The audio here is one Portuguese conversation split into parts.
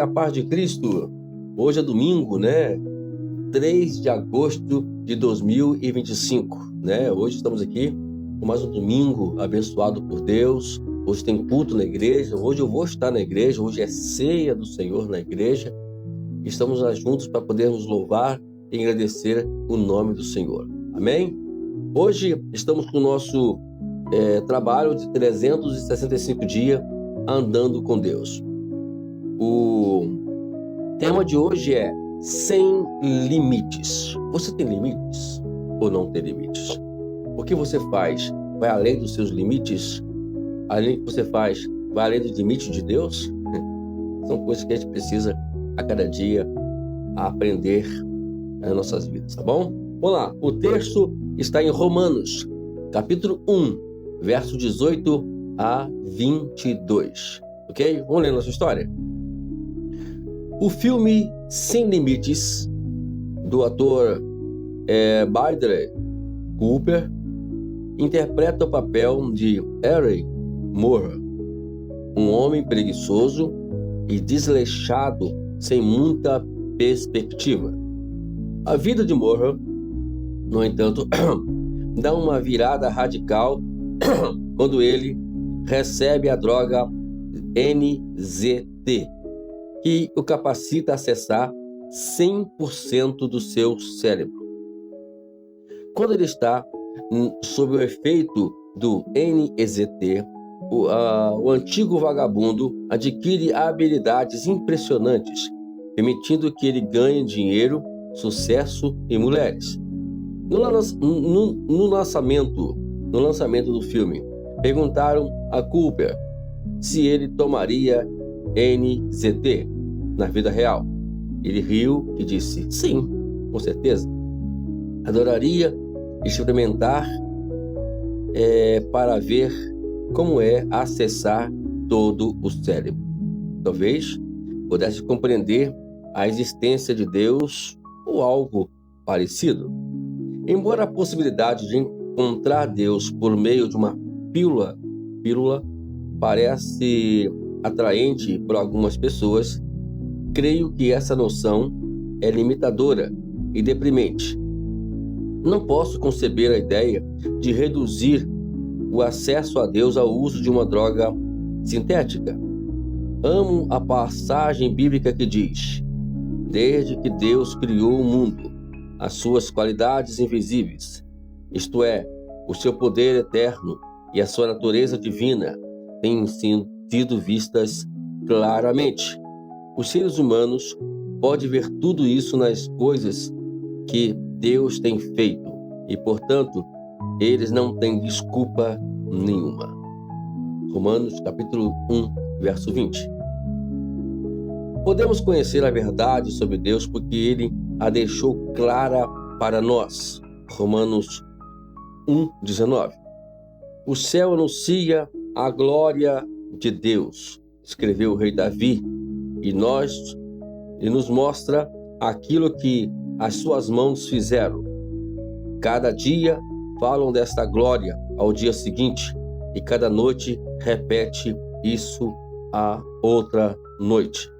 a paz de Cristo. Hoje é domingo, né? 3 de agosto de 2025, né? Hoje estamos aqui com mais um domingo abençoado por Deus. Hoje tem culto na igreja, hoje eu vou estar na igreja, hoje é ceia do Senhor na igreja. Estamos lá juntos para podermos louvar e agradecer o nome do Senhor. Amém? Hoje estamos com o nosso trabalho de 365 dias andando com Deus. O tema de hoje é sem limites. Você tem limites ou não tem limites? O que você faz vai além dos seus limites? Além do que você faz, vai além dos limites de Deus? São coisas que a gente precisa a cada dia aprender nas nossas vidas, tá bom? Vamos lá, o texto está em Romanos, capítulo 1, verso 18 a 22, ok? Vamos ler nossa história? O filme Sem Limites, do ator Bradley Cooper, interpreta o papel de Harry Moore, um homem preguiçoso e desleixado sem muita perspectiva. A vida de Moore, no entanto, dá uma virada radical quando ele recebe a droga NZT, que o capacita a acessar 100% do seu cérebro. Quando ele está sob o efeito do NZT, o antigo vagabundo adquire habilidades impressionantes, permitindo que ele ganhe dinheiro, sucesso e mulheres. No lançamento do filme, perguntaram a Cooper se ele tomaria NZT na vida real. Ele riu e disse: sim, com certeza. Adoraria experimentar para ver como é acessar todo o cérebro. Talvez pudesse compreender a existência de Deus ou algo parecido. Embora a possibilidade de encontrar Deus por meio de uma pílula parece atraente para algumas pessoas, creio que essa noção é limitadora e deprimente. Não posso conceber a ideia de reduzir o acesso a Deus ao uso de uma droga sintética. Amo a passagem bíblica que diz: desde que Deus criou o mundo, as suas qualidades invisíveis, isto é, o seu poder eterno e a sua natureza divina, têm sido vistas claramente. Os seres humanos podem ver tudo isso nas coisas que Deus tem feito e, portanto, eles não têm desculpa nenhuma. Romanos capítulo 1, verso 20. Podemos conhecer a verdade sobre Deus porque Ele a deixou clara para nós. Romanos 1, 19. O céu anuncia a glória de Deus, escreveu o rei Davi, e nos mostra aquilo que as suas mãos fizeram. Cada dia falam desta glória ao dia seguinte, e cada noite repete isso a outra noite.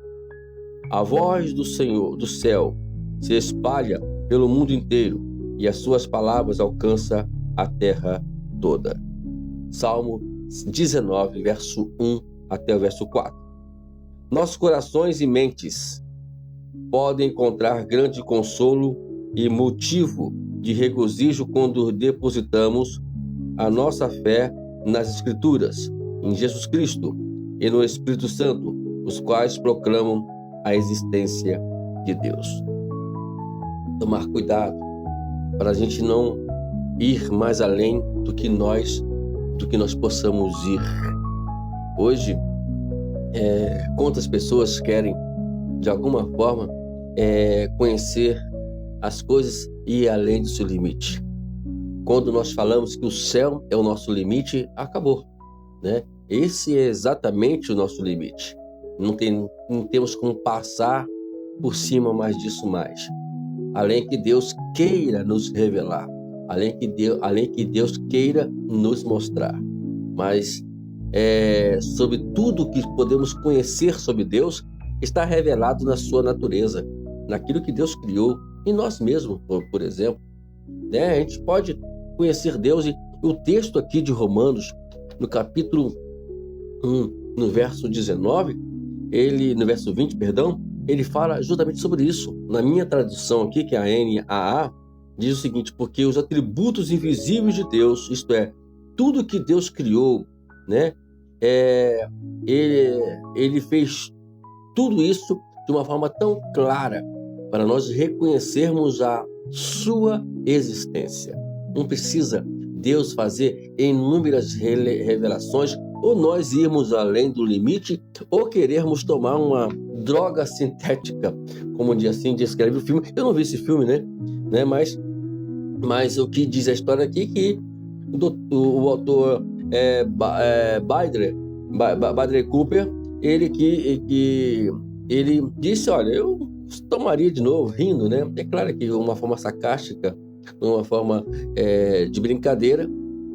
A voz do Senhor do céu se espalha pelo mundo inteiro, e as suas palavras alcançam a terra toda. Salmo 19, verso 1 até o verso 4. Nossos corações e mentes podem encontrar grande consolo e motivo de regozijo quando depositamos a nossa fé nas Escrituras, em Jesus Cristo e no Espírito Santo, os quais proclamam a existência de Deus. Tomar cuidado para a gente não ir mais além do que nós possamos ir. Hoje, quantas pessoas querem, de alguma forma, conhecer as coisas e ir além do seu limite. Quando nós falamos que o céu é o nosso limite, acabou, né? Esse é exatamente o nosso limite. Não temos como passar por cima mais disso mais. Além que Deus queira nos revelar, além que Deus queira nos mostrar. Mas sobre tudo que podemos conhecer sobre Deus, está revelado na sua natureza, naquilo que Deus criou, em nós mesmos, por exemplo. A gente pode conhecer Deus, e o texto aqui de Romanos, no capítulo 1, no verso 19, no verso 20, perdão, ele fala justamente sobre isso. Na minha tradução aqui, que é a NAA, diz o seguinte: porque os atributos invisíveis de Deus, isto é, tudo que Deus criou, né, ele fez tudo isso de uma forma tão clara para nós reconhecermos a sua existência. Não precisa Deus fazer inúmeras revelações, ou nós irmos além do limite, ou querermos tomar uma droga sintética, como assim descreve o filme. Eu não vi esse filme, né? Mas o que diz a história aqui é que o autor Bradley Cooper, ele disse: olha, eu tomaria de novo, rindo, né? É claro que de uma forma sarcástica, de uma forma de brincadeira,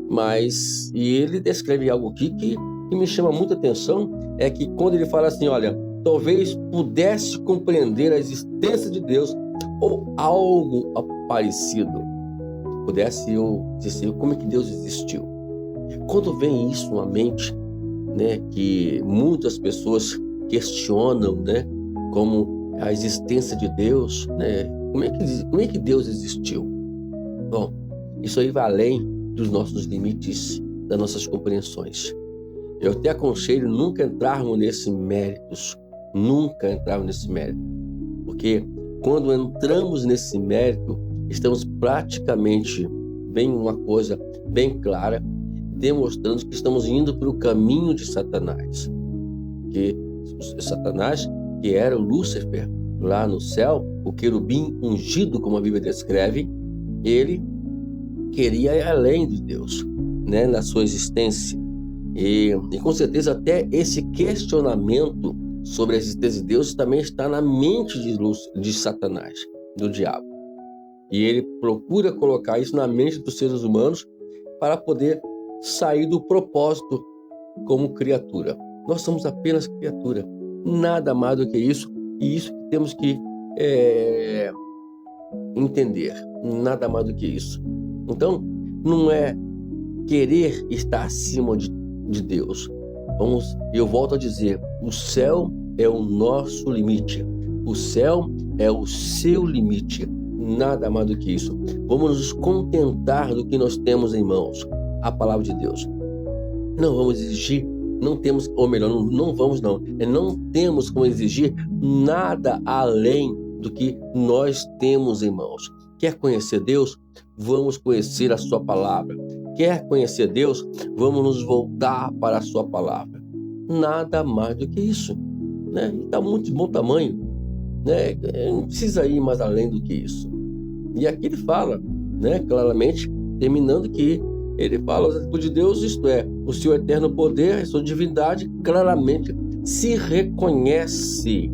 mas ele descreve algo aqui que me chama muita atenção, é que quando ele fala assim: olha, talvez pudesse compreender a existência de Deus ou algo parecido, pudesse eu dizer como é que Deus existiu. Quando vem isso na mente, né, que muitas pessoas questionam, né, como a existência de Deus, né, como é que Deus existiu? Bom, isso aí vai além dos nossos limites, das nossas compreensões. Eu até aconselho nunca entrarmos nesse mérito, porque quando entramos nesse mérito, estamos praticamente, uma coisa bem clara, demonstrando que estamos indo para o caminho de Satanás. Que Satanás, que era o Lúcifer lá no céu, o querubim ungido, como a Bíblia descreve, ele queria ir além de Deus, né, na sua existência. E com certeza até esse questionamento sobre a existência de Deus também está na mente de Satanás, do diabo. E ele procura colocar isso na mente dos seres humanos para poder sair do propósito como criatura. Nós somos apenas criatura, nada mais do que isso, e isso que temos que entender, nada mais do que isso. Então, não é querer estar acima de Deus. Eu volto a dizer, o céu é o nosso limite, o céu é o seu limite, nada mais do que isso. Vamos nos contentar do que nós temos em mãos, a palavra de Deus. Não vamos exigir, não temos como exigir nada além do que nós temos em mãos. Quer conhecer Deus? Vamos conhecer a sua palavra. Quer conhecer Deus? Vamos nos voltar para a sua palavra. Nada mais do que isso, né? Está muito de bom tamanho, né? Não precisa ir mais além do que isso. E aqui ele fala, né, claramente, terminando que ele fala: os atributos de Deus, isto é, o seu eterno poder, a sua divindade, claramente se reconhece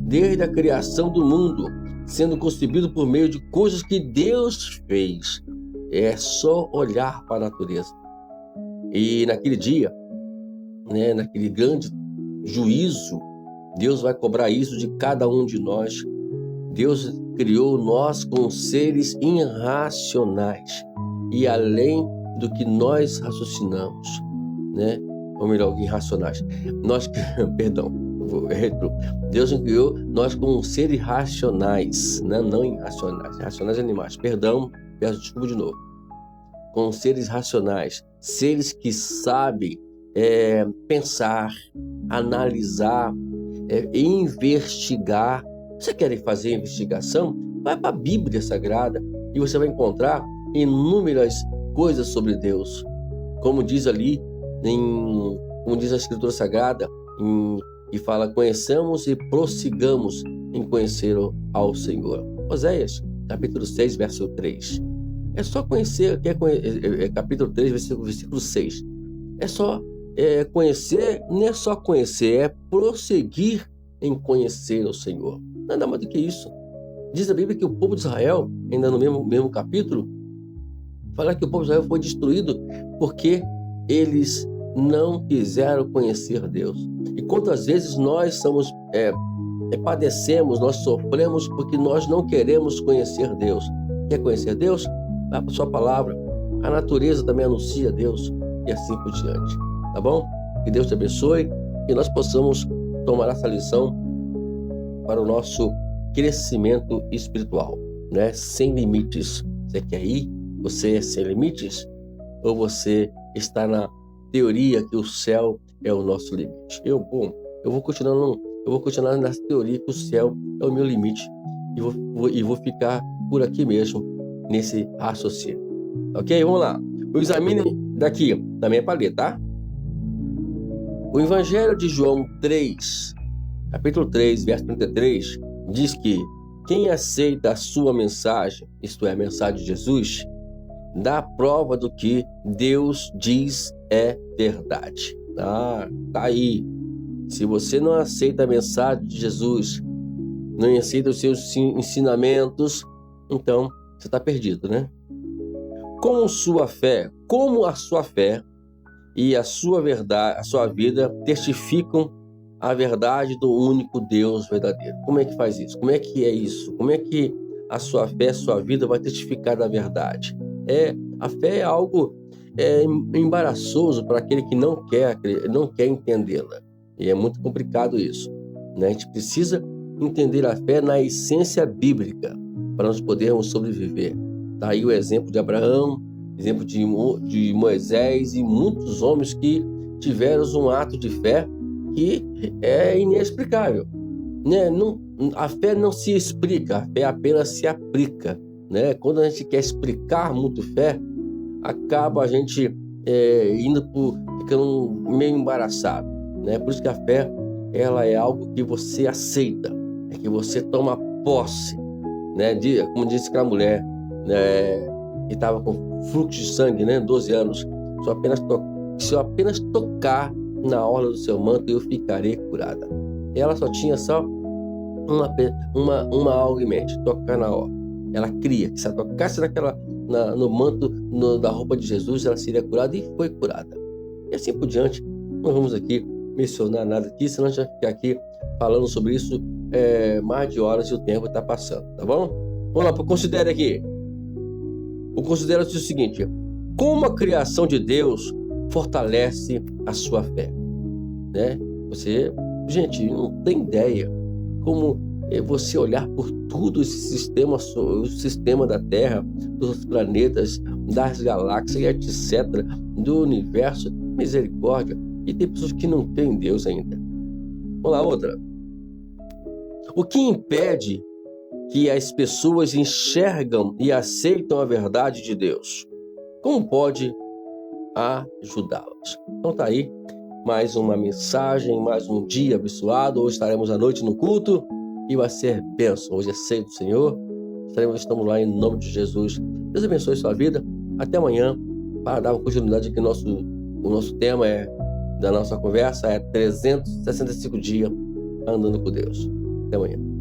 desde a criação do mundo, sendo concebido por meio de coisas que Deus fez. É só olhar para a natureza. E naquele dia, né, naquele grande juízo, Deus vai cobrar isso de cada um de nós. Deus criou nós com seres irracionais e além do que nós raciocinamos, né? Ou melhor, irracionais. Deus criou nós como seres racionais, né? Não irracionais, racionais animais. Peço desculpa de novo. Com seres racionais, seres que sabem pensar, analisar, investigar. Você quer fazer investigação? Vai para a Bíblia Sagrada e você vai encontrar inúmeras coisas sobre Deus. Como diz ali, como diz a Escritura Sagrada, e fala: conheçamos e prossigamos em conhecer ao Senhor. Oséias, capítulo 6, verso 3. É só conhecer, capítulo 3, versículo 6. É só conhecer, não é só conhecer, é prosseguir em conhecer o Senhor. Nada mais do que isso. Diz a Bíblia que o povo de Israel, ainda no mesmo capítulo, fala que o povo de Israel foi destruído porque eles não quiseram conhecer Deus. E quantas vezes nós padecemos, nós sofremos porque nós não queremos conhecer Deus. Quer conhecer Deus? Vá para a sua palavra. A natureza também anuncia Deus e assim por diante. Tá bom? Que Deus te abençoe e nós possamos tomar essa lição para o nosso crescimento espiritual, né? Sem limites. Você quer ir? Você é sem limites? Ou você está na teoria que o céu é o nosso limite? Eu vou continuar nessa teoria que o céu é o meu limite e vou ficar por aqui mesmo nesse raciocínio. Ok? Vamos lá. O examine daqui também é para ler, tá? O Evangelho de João 3, capítulo 3, verso 33, diz que quem aceita a sua mensagem, isto é, a mensagem de Jesus, dá prova do que Deus diz é verdade. Tá aí. Se você não aceita a mensagem de Jesus, não aceita os seus ensinamentos, então você está perdido, né? Como a sua fé e a sua verdade, a sua vida testificam a verdade do único Deus verdadeiro. Como é que faz isso? Como é que é isso? Como é que a sua fé, a sua vida vai testificar da verdade? A fé é algo embaraçoso para aquele que não quer entendê-la. E é muito complicado isso, né? A gente precisa entender a fé na essência bíblica para nós podermos sobreviver. Tá aí o exemplo de Abraão, exemplo de Moisés e muitos homens que tiveram um ato de fé que é inexplicável, né? A fé não se explica, a fé apenas se aplica, né? Quando a gente quer explicar muito fé, acaba a gente ficando meio embaraçado, né? Por isso que a fé, ela é algo que você aceita, é que você toma posse, né? Como disse aquela mulher, né, que estava com fluxo de sangue, né? 12 anos. Se eu apenas tocar na orla do seu manto, eu ficarei curada. Ela só tinha uma algo em mente, tocar na orla. Ela cria que se ela tocasse no manto da roupa de Jesus, ela seria curada e foi curada. E assim por diante. Não vamos aqui mencionar nada aqui, senão a gente vai ficar aqui falando sobre isso mais de horas e o tempo está passando, tá bom? Vamos lá, considere aqui. Considera o seguinte: como a criação de Deus fortalece a sua fé, né? Gente, não tem ideia como você olhar por tudo esse sistema, o sistema da Terra, dos planetas, das galáxias e etc, do universo, misericórdia, e tem pessoas que não têm Deus ainda. Vamos lá, outra. O que impede que as pessoas enxergam e aceitam a verdade de Deus? Como pode ajudá-las? Então tá aí mais uma mensagem, mais um dia abençoado. Hoje estaremos à noite no culto e vai ser bênção. Hoje é ceia do Senhor. Estamos lá em nome de Jesus. Deus abençoe sua vida. Até amanhã, para dar continuidade aqui. O nosso tema da nossa conversa é 365 dias andando com Deus. Até amanhã.